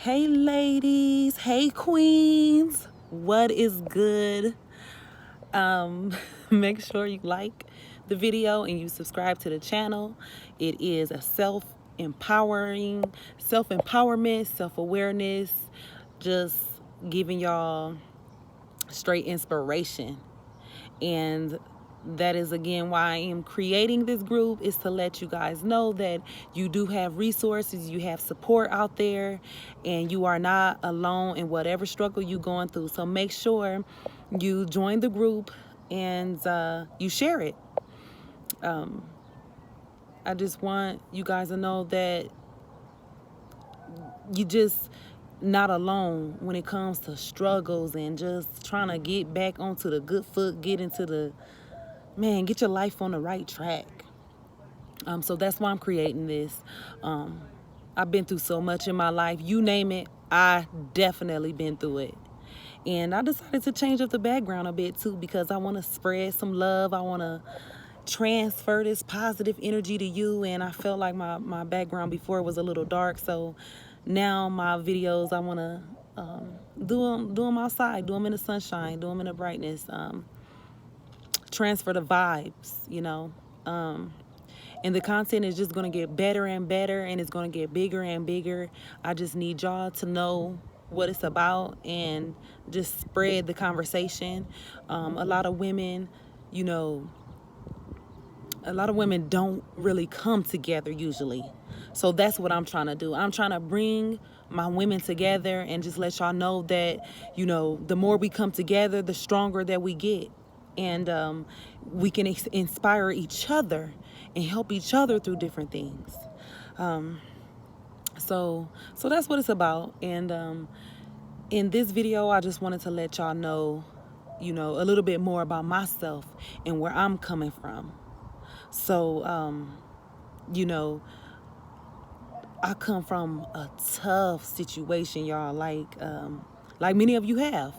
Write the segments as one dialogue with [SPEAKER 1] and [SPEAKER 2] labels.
[SPEAKER 1] Hey ladies, hey queens, what is good? Make sure you like the video and you subscribe to the channel. It is a self-empowerment, self-awareness, just giving y'all straight inspiration. And that is again why I am creating this group, is to let you guys know that you do have resources, you have support out there, and you are not alone in whatever struggle you're going through. So make sure you join the group and you share it. I just want you guys to know that you just not alone when it comes to struggles and just trying to get back onto the good foot, get your life on the right track. So that's why I'm creating this. I've been through so much in my life. You name it, I definitely been through it. And I decided to change up the background a bit too, because I want to spread some love. I want to transfer this positive energy to you. And I felt like my background before was a little dark. So now my videos, I want to do them outside, do them in the sunshine, do them in the brightness. Transfer the vibes, and the content is just going to get better and better, and it's going to get bigger and bigger. I just need y'all to know what it's about and just spread the conversation. A lot of women don't really come together usually. So that's what I'm trying to do. I'm trying to bring my women together and just let y'all know that, the more we come together, the stronger that we get. And we can inspire each other and help each other through different things. So that's what it's about. And in this video, I just wanted to let y'all know, a little bit more about myself and where I'm coming from. So, I come from a tough situation, y'all, like many of you have.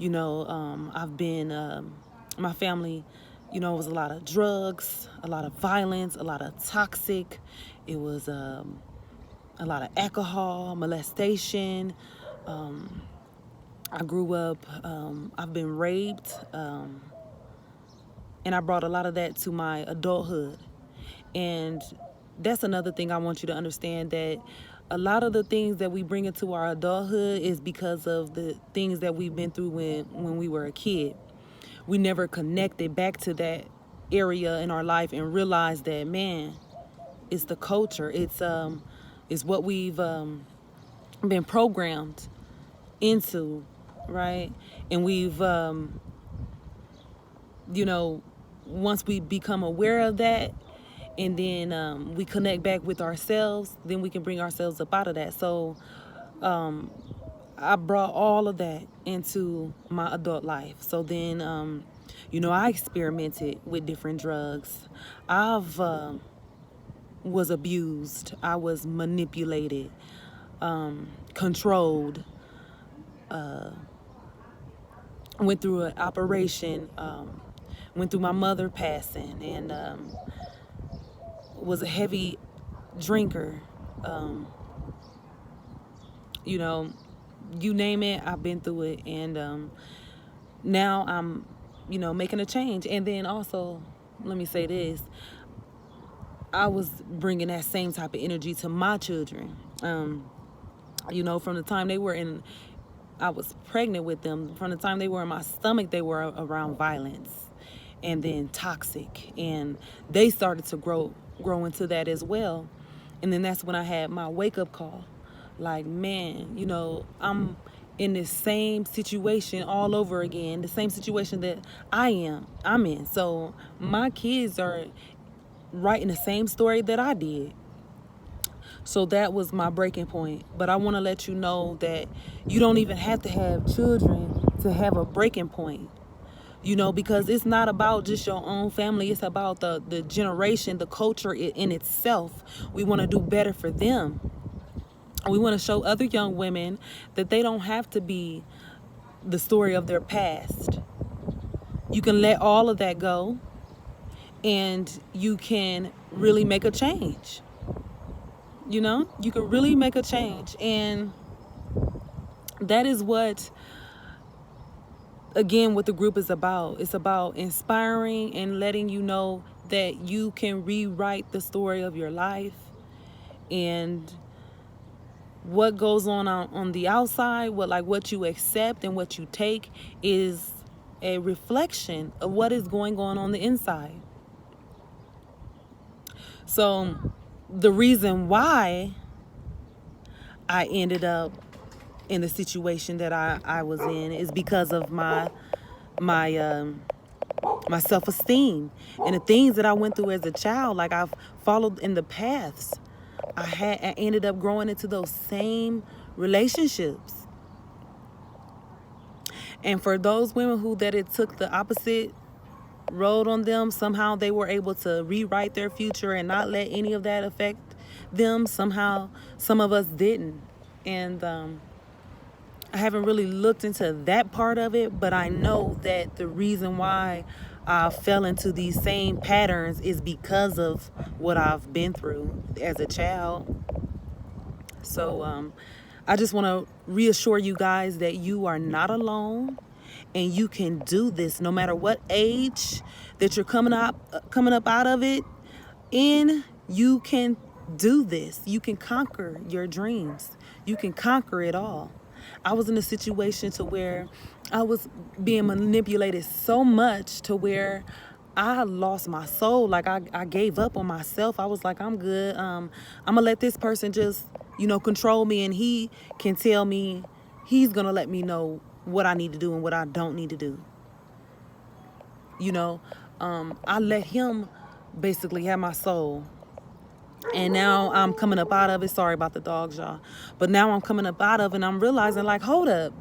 [SPEAKER 1] I've been, my family, it was a lot of drugs, a lot of violence, a lot of toxic. It was a lot of alcohol, molestation. I grew up, I've been raped, and I brought a lot of that to my adulthood. And that's another thing I want you to understand, that a lot of the things that we bring into our adulthood is because of the things that we've been through when we were a kid. We never connected back to that area in our life and realized that, man, it's the culture. It's what we've been programmed into, right? And we've, once we become aware of that, and then we connect back with ourselves, then we can bring ourselves up out of that. So I brought all of that into my adult life. So then, I experimented with different drugs. I've was abused. I was manipulated, controlled. Went through an operation. Went through my mother passing, and was a heavy drinker. You name it, I've been through it. And now I'm, making a change. And then also, let me say this, I was bringing that same type of energy to my children. From the time they were I was pregnant with them, from the time they were in my stomach, they were around violence and then toxic. And they started to grow into that as well. And then that's when I had my wake-up call. Like, man, I'm in this same situation all over again, the same situation that I'm in. So my kids are writing the same story that I did. So that was my breaking point. But I want to let you know that you don't even have to have children to have a breaking point. Because it's not about just your own family. It's about the generation, the culture in itself. We want to do better for them. We want to show other young women that they don't have to be the story of their past. You can let all of that go, and you can really make a change. You can really make a change. And That is what, again, what the group is about. It's about inspiring and letting you know that you can rewrite the story of your life. And what goes on the outside, what you accept and what you take, is a reflection of what is going on the inside. So the reason why I ended up in the situation that I was in is because of my my self-esteem and the things that I went through as a child. Like, I've followed in the paths. I ended up growing into those same relationships. And for those women who that it took the opposite road on them, somehow they were able to rewrite their future and not let any of that affect them. Somehow, some of us didn't. And I haven't really looked into that part of it, but I know that the reason why I fell into these same patterns is because of what I've been through as a child. So I just want to reassure you guys that you are not alone, and you can do this no matter what age that you're coming up out of it in. You can do this. You can conquer your dreams. You can conquer it all. I was in a situation to where I was being manipulated so much to where I lost my soul. Like, I gave up on myself. I was like, I'm good. I'm gonna let this person just, control me, and he can tell me, he's gonna let me know what I need to do and what I don't need to do. I let him basically have my soul. And now I'm coming up out of it. Sorry about the dogs, y'all. But now I'm coming up out of it, and I'm realizing, like, hold up.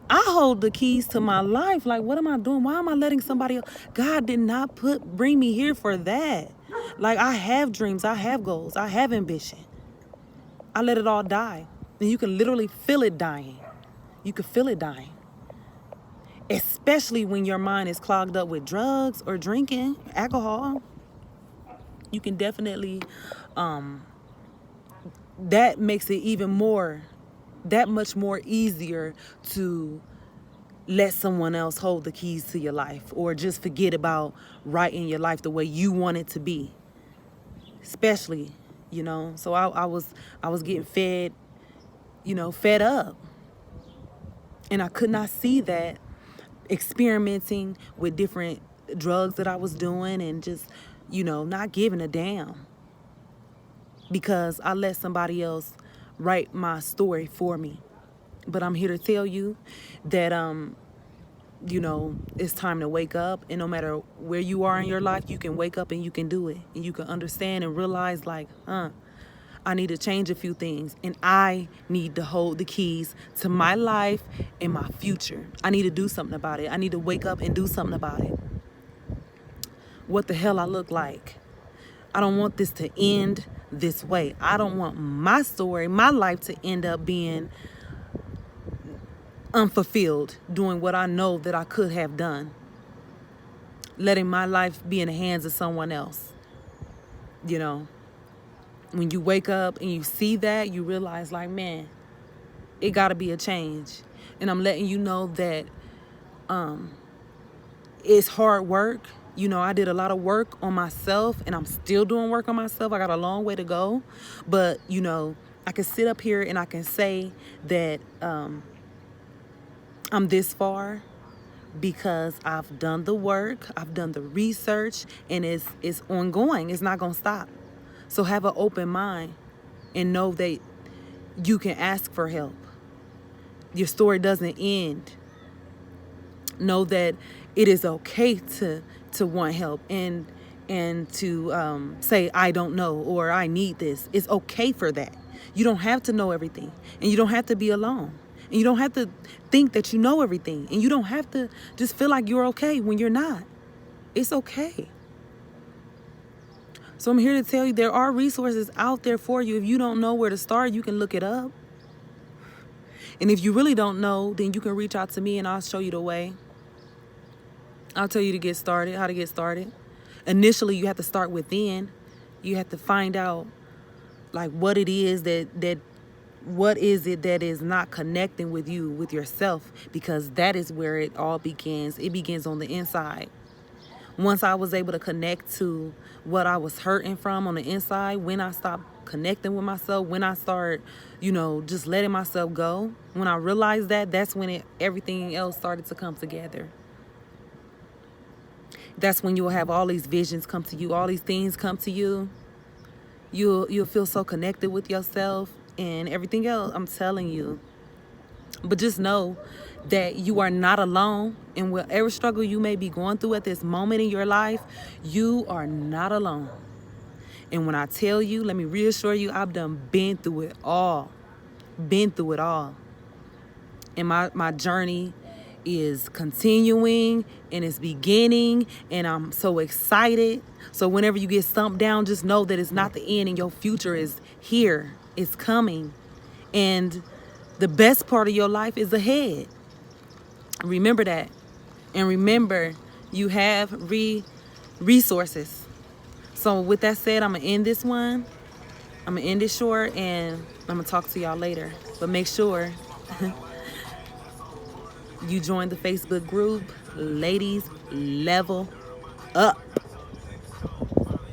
[SPEAKER 1] I hold the keys to my life. Like, what am I doing? Why am I letting somebody else? God did not bring me here for that. Like, I have dreams. I have goals. I have ambition. I let it all die. And you can literally feel it dying. You can feel it dying. Especially when your mind is clogged up with drugs or drinking, alcohol. You can definitely, that makes it that much more easier to let someone else hold the keys to your life, or just forget about writing your life the way you want it to be. Especially, so I was getting fed up. And I could not see that experimenting with different drugs that I was doing, and just, not giving a damn, because I let somebody else write my story for me. But I'm here to tell you that, it's time to wake up. And no matter where you are in your life, you can wake up and you can do it. And you can understand and realize, like, I need to change a few things, and I need to hold the keys to my life and my future. I need to do something about it. I need to wake up and do something about it. What the hell I look like? I don't want this to end this way. I don't want my story, my life, to end up being unfulfilled, doing what I know that I could have done, letting my life be in the hands of someone else. When you wake up and you see that, you realize, like, man, it got to be a change. And I'm letting you know that it's hard work. I did a lot of work on myself, and I'm still doing work on myself. I got a long way to go. But, I can sit up here and I can say that I'm this far because I've done the work, I've done the research, and it's ongoing. It's not going to stop. So have an open mind and know that you can ask for help. Your story doesn't end. Know that it is okay to want help and to say, I don't know, or I need this. It's okay for that. You don't have to know everything, and you don't have to be alone, and you don't have to think that you know everything, and you don't have to just feel like you're okay when you're not. It's okay. So I'm here to tell you, there are resources out there for you. If you don't know where to start, you can look it up. And if you really don't know, then you can reach out to me and I'll show you the way. I'll tell you how to get started. Initially, you have to start within. You have to find out, like, what it is that What is it that is not connecting with you, with yourself? Because that is where it all begins. It begins on the inside. Once I was able to connect to what I was hurting from on the inside, when I stopped connecting with myself, when I start, just letting myself go, when I realized that, that's when everything else started to come together. That's when you'll have all these visions come to you, all these things come to you. You'll feel so connected with yourself and everything else. I'm telling you. But just know that you are not alone. And whatever struggle you may be going through at this moment in your life, you are not alone. And when I tell you, let me reassure you, I've been through it all. Been through it all. And my journey is continuing and it's beginning, and I'm so excited. So whenever you get stumped down, just know that it's not the end and your future is here. It's coming. And the best part of your life is ahead. Remember that. And remember, you have resources. So with that said, I'm going to end this one. I'm going to end it short, and I'm going to talk to y'all later. But make sure you join the Facebook group, Ladies Level Up.